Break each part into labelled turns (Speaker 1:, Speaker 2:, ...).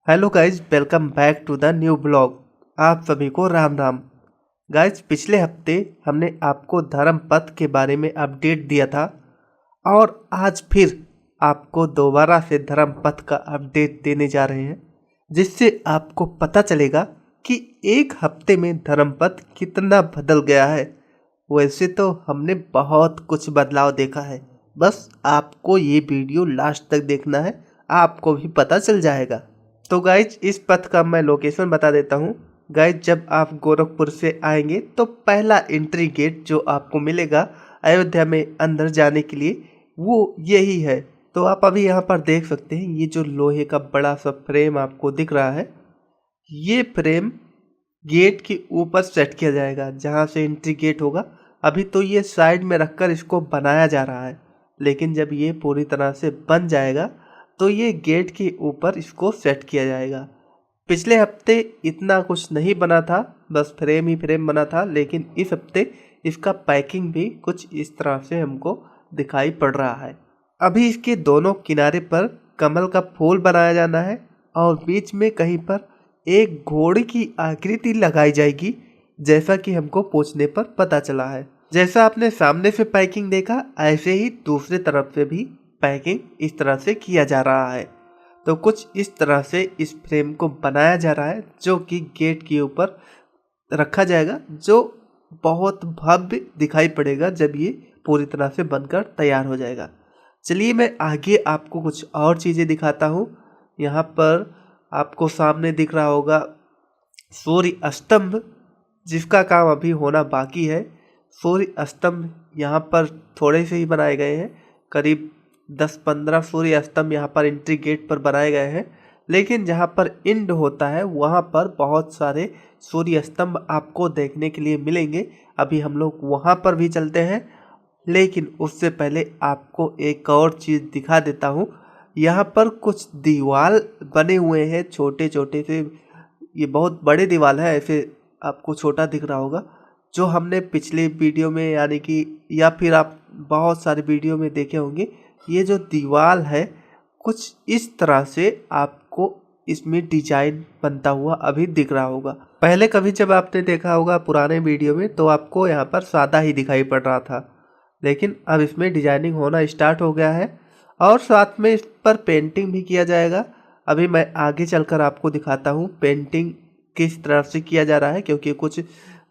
Speaker 1: Hello guys, welcome back to the new blog. आप सभी को राम राम। गाइज, पिछले हफ्ते हमने आपको धर्म पथ के बारे में अपडेट दिया था और आज फिर आपको दोबारा से धर्म पथ का अपडेट देने जा रहे हैं, जिससे आपको पता चलेगा कि एक हफ्ते में धर्म पथ कितना बदल गया है। वैसे तो हमने बहुत कुछ बदलाव देखा है, बस आपको ये वीडियो लास्ट तक देखना है, आपको भी पता चल जाएगा। तो गाइज, इस पथ का मैं लोकेशन बता देता हूँ। गाइज, जब आप गोरखपुर से आएंगे तो पहला एंट्री गेट जो आपको मिलेगा अयोध्या में अंदर जाने के लिए, वो यही है। तो आप अभी यहाँ पर देख सकते हैं, ये जो लोहे का बड़ा सा फ्रेम आपको दिख रहा है, ये फ्रेम गेट के ऊपर सेट किया जाएगा जहाँ से एंट्री गेट होगा। अभी तो ये साइड में रखकर इसको बनाया जा रहा है, लेकिन जब ये पूरी तरह से बन जाएगा तो ये गेट के ऊपर इसको सेट किया जाएगा। पिछले हफ्ते इतना कुछ नहीं बना था, बस फ्रेम ही फ्रेम बना था, लेकिन इस हफ्ते इसका पैकिंग भी कुछ इस तरह से हमको दिखाई पड़ रहा है। अभी इसके दोनों किनारे पर कमल का फूल बनाया जाना है और बीच में कहीं पर एक घोड़े की आकृति लगाई जाएगी, जैसा कि हमको पूछने पर पता चला है। जैसा आपने सामने से पैकिंग देखा, ऐसे ही दूसरे तरफ से भी पैकिंग इस तरह से किया जा रहा है। तो कुछ इस तरह से इस फ्रेम को बनाया जा रहा है, जो कि गेट के ऊपर रखा जाएगा, जो बहुत भव्य दिखाई पड़ेगा जब ये पूरी तरह से बनकर तैयार हो जाएगा। चलिए मैं आगे आपको कुछ और चीज़ें दिखाता हूँ। यहाँ पर आपको सामने दिख रहा होगा सूर्य स्तंभ, जिसका काम अभी होना बाकी है। सूर्य स्तंभ यहाँ पर थोड़े से ही बनाए गए हैं, करीब 10-15 सूर्य स्तंभ यहाँ पर एंट्री गेट पर बनाए गए हैं, लेकिन जहाँ पर एंड होता है वहाँ पर बहुत सारे सूर्य स्तंभ आपको देखने के लिए मिलेंगे। अभी हम लोग वहाँ पर भी चलते हैं, लेकिन उससे पहले आपको एक और चीज़ दिखा देता हूँ। यहाँ पर कुछ दीवार बने हुए हैं, छोटे छोटे से। ये बहुत बड़े दीवार है, ऐसे आपको छोटा दिख रहा होगा, जो हमने पिछले वीडियो में यानी कि या फिर आप बहुत सारे वीडियो में देखे होंगे। ये जो दीवार है कुछ इस तरह से आपको इसमें डिजाइन बनता हुआ अभी दिख रहा होगा। पहले कभी जब आपने देखा होगा पुराने वीडियो में, तो आपको यहाँ पर सादा ही दिखाई पड़ रहा था, लेकिन अब इसमें डिजाइनिंग होना स्टार्ट हो गया है और साथ में इस पर पेंटिंग भी किया जाएगा। अभी मैं आगे चलकर आपको दिखाता हूँ पेंटिंग किस तरह से किया जा रहा है, क्योंकि कुछ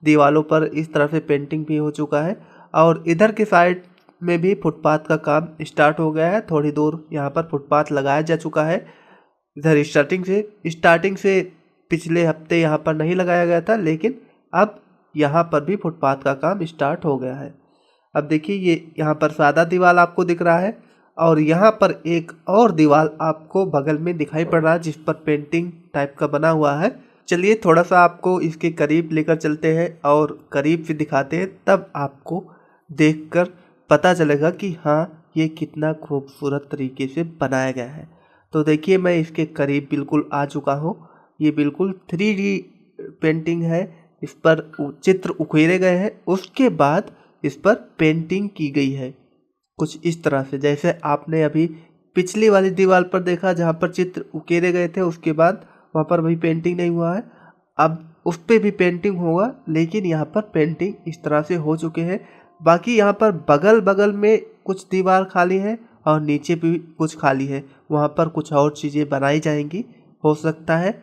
Speaker 1: दीवारों पर इस तरह से पेंटिंग भी हो चुका है और इधर के साइड में भी फुटपाथ का काम स्टार्ट हो गया है। थोड़ी दूर यहाँ पर फुटपाथ लगाया जा चुका है। इधर स्टार्टिंग से पिछले हफ्ते यहाँ पर नहीं लगाया गया था, लेकिन अब यहाँ पर भी फुटपाथ का काम स्टार्ट हो गया है। अब देखिए, ये यहाँ पर सादा दीवार आपको दिख रहा है और यहाँ पर एक और दीवार आपको बगल में दिखाई पड़ रहा है, जिस पर पेंटिंग टाइप का बना हुआ है। चलिए थोड़ा सा आपको इसके करीब लेकर चलते हैं और करीब से दिखाते हैं, तब आपको देखकर पता चलेगा कि हाँ, ये कितना खूबसूरत तरीके से बनाया गया है। तो देखिए, मैं इसके करीब बिल्कुल आ चुका हूँ। ये बिल्कुल 3D पेंटिंग है, इस पर चित्र उकेरे गए हैं, उसके बाद इस पर पेंटिंग की गई है कुछ इस तरह से, जैसे आपने अभी पिछली वाली दीवार पर देखा जहाँ पर चित्र उकेरे गए थे, उसके बाद वहाँ पर भी पेंटिंग नहीं हुआ है। अब उस पर भी पेंटिंग होगा, लेकिन यहाँ पर पेंटिंग इस तरह से हो चुके हैं। बाकी यहाँ पर बगल बगल में कुछ दीवार खाली है और नीचे भी कुछ खाली है, वहाँ पर कुछ और चीज़ें बनाई जाएंगी हो सकता है,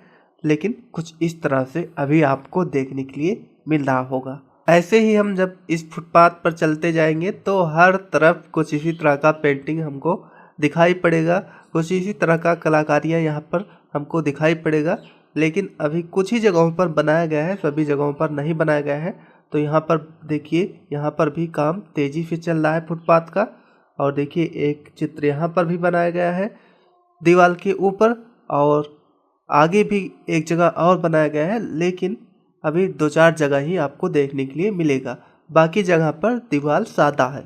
Speaker 1: लेकिन कुछ इस तरह से अभी आपको देखने के लिए मिल रहा होगा। ऐसे ही हम जब इस फुटपाथ पर चलते जाएंगे तो हर तरफ कुछ इसी तरह का पेंटिंग हमको दिखाई पड़ेगा, कुछ इसी तरह का कलाकारियाँ यहाँ पर हमको दिखाई पड़ेगा, लेकिन अभी कुछ ही जगहों पर बनाया गया है, सभी जगहों पर नहीं बनाया गया है। तो यहाँ पर देखिए, यहाँ पर भी काम तेज़ी से चल रहा है फुटपाथ का। और देखिए, एक चित्र यहाँ पर भी बनाया गया है दीवार के ऊपर, और आगे भी एक जगह और बनाया गया है, लेकिन अभी 2-4 जगह ही आपको देखने के लिए मिलेगा, बाकी जगह पर दीवार सादा है।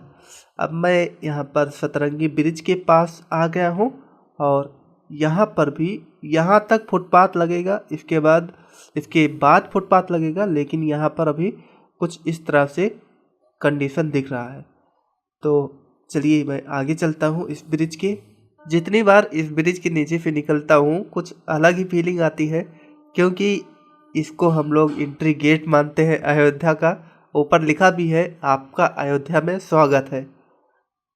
Speaker 1: अब मैं यहाँ पर सतरंगी ब्रिज के पास आ गया हूँ और यहाँ पर भी यहाँ तक फुटपाथ लगेगा, इसके बाद फुटपाथ लगेगा, लेकिन यहाँ पर अभी कुछ इस तरह से कंडीशन दिख रहा है। तो चलिए मैं आगे चलता हूँ इस ब्रिज के। जितनी बार इस ब्रिज के नीचे से निकलता हूँ कुछ अलग ही फीलिंग आती है, क्योंकि इसको हम लोग एंट्री गेट मानते हैं अयोध्या का। ऊपर लिखा भी है आपका अयोध्या में स्वागत है।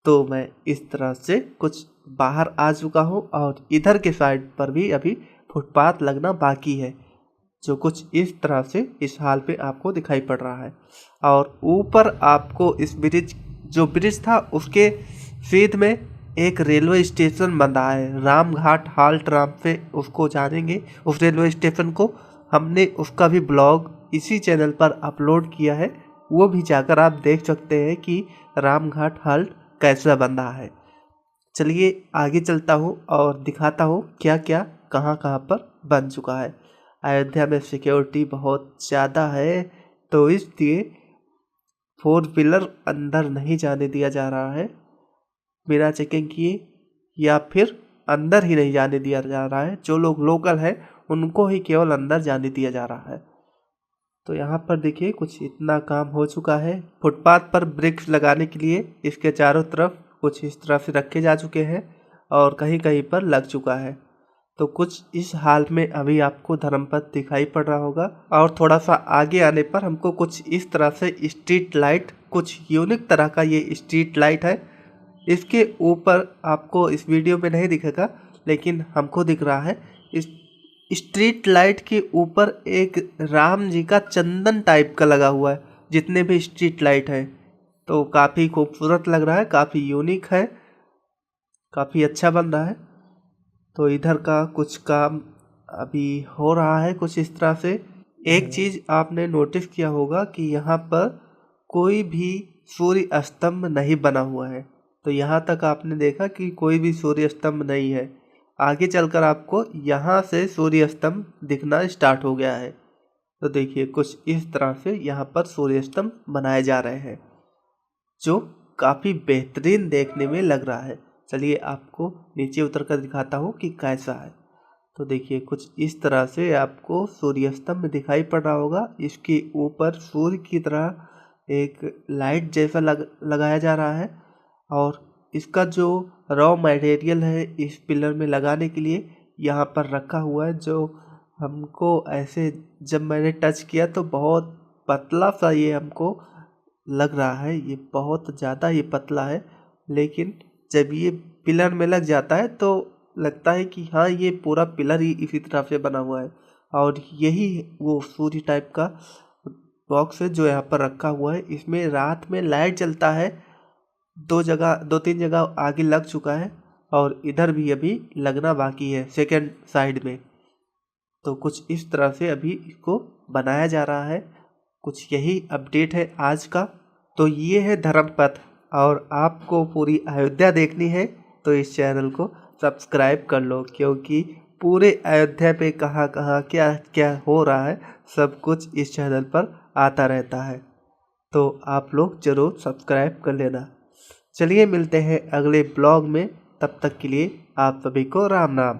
Speaker 1: तो मैं इस तरह से कुछ बाहर आ चुका हूँ और इधर के साइड पर भी अभी फुटपाथ लगना बाकी है, जो कुछ इस तरह से इस हाल पे आपको दिखाई पड़ रहा है। और ऊपर आपको इस ब्रिज, जो ब्रिज था उसके सीध में एक रेलवे स्टेशन बन रहा है, रामघाट हाल्ट राम से उसको जानेंगे। उस रेलवे स्टेशन को हमने उसका भी ब्लॉग इसी चैनल पर अपलोड किया है, वो भी जाकर आप देख सकते हैं कि रामघाट हाल्ट कैसा बन रहा है। चलिए आगे चलता हूँ और दिखाता हूँ क्या क्या कहाँ कहाँ पर बन चुका है। अयोध्या में सिक्योरिटी बहुत ज़्यादा है, तो इसलिए 4 व्हीलर अंदर नहीं जाने दिया जा रहा है बिना चेकिंग किए, या फिर अंदर ही नहीं जाने दिया जा रहा है। जो लोग लोकल हैं उनको ही केवल अंदर जाने दिया जा रहा है। तो यहाँ पर देखिए कुछ इतना काम हो चुका है। फुटपाथ पर ब्रिक्स लगाने के लिए इसके चारों तरफ कुछ इस तरह से रखे जा चुके हैं और कहीं कहीं पर लग चुका है। तो कुछ इस हाल में अभी आपको धर्मपथ दिखाई पड़ रहा होगा। और थोड़ा सा आगे आने पर हमको कुछ इस तरह से स्ट्रीट लाइट, कुछ यूनिक तरह का ये स्ट्रीट लाइट है। इसके ऊपर आपको इस वीडियो में नहीं दिखेगा, लेकिन हमको दिख रहा है। इस स्ट्रीट लाइट के ऊपर एक राम जी का चंदन टाइप का लगा हुआ है, जितने भी स्ट्रीट लाइट है। तो काफ़ी खूबसूरत लग रहा है, काफ़ी यूनिक है, काफ़ी अच्छा बन रहा है। तो इधर का कुछ काम अभी हो रहा है कुछ इस तरह से। एक चीज़ आपने नोटिस किया होगा कि यहाँ पर कोई भी सूर्य स्तंभ नहीं बना हुआ है। तो यहाँ तक आपने देखा कि कोई भी सूर्य स्तंभ नहीं है। आगे चलकर आपको यहाँ से सूर्य स्तंभ दिखना स्टार्ट हो गया है। तो देखिए कुछ इस तरह से यहाँ पर सूर्य स्तंभ बनाए जा रहे हैं, जो काफ़ी बेहतरीन देखने में लग रहा है। चलिए आपको नीचे उतर कर दिखाता हूँ कि कैसा है। तो देखिए कुछ इस तरह से आपको सूर्य स्तंभ दिखाई पड़ रहा होगा। इसके ऊपर सूर्य की तरह एक लाइट जैसा लगाया जा रहा है, और इसका जो रॉ मटेरियल है इस पिलर में लगाने के लिए यहाँ पर रखा हुआ है, जो हमको ऐसे जब मैंने टच किया तो बहुत पतला सा ये हमको लग रहा है। ये बहुत ज़्यादा ये पतला है, लेकिन जब ये पिलर में लग जाता है तो लगता है कि हाँ ये पूरा पिलर ही इसी तरह से बना हुआ है। और यही वो सूर्य टाइप का बॉक्स है जो यहाँ पर रखा हुआ है। इसमें रात में लाइट जलता है, 2-3 जगह आगे लग चुका है, और इधर भी अभी लगना बाकी है सेकंड साइड में। तो कुछ इस तरह से अभी इसको बनाया जा रहा है। कुछ यही अपडेट है आज का। तो ये है धर्मपथ, और आपको पूरी अयोध्या देखनी है तो इस चैनल को सब्सक्राइब कर लो, क्योंकि पूरे अयोध्या पे कहाँ कहाँ क्या क्या हो रहा है सब कुछ इस चैनल पर आता रहता है। तो आप लोग ज़रूर सब्सक्राइब कर लेना। चलिए मिलते हैं अगले ब्लॉग में, तब तक के लिए आप सभी को राम राम।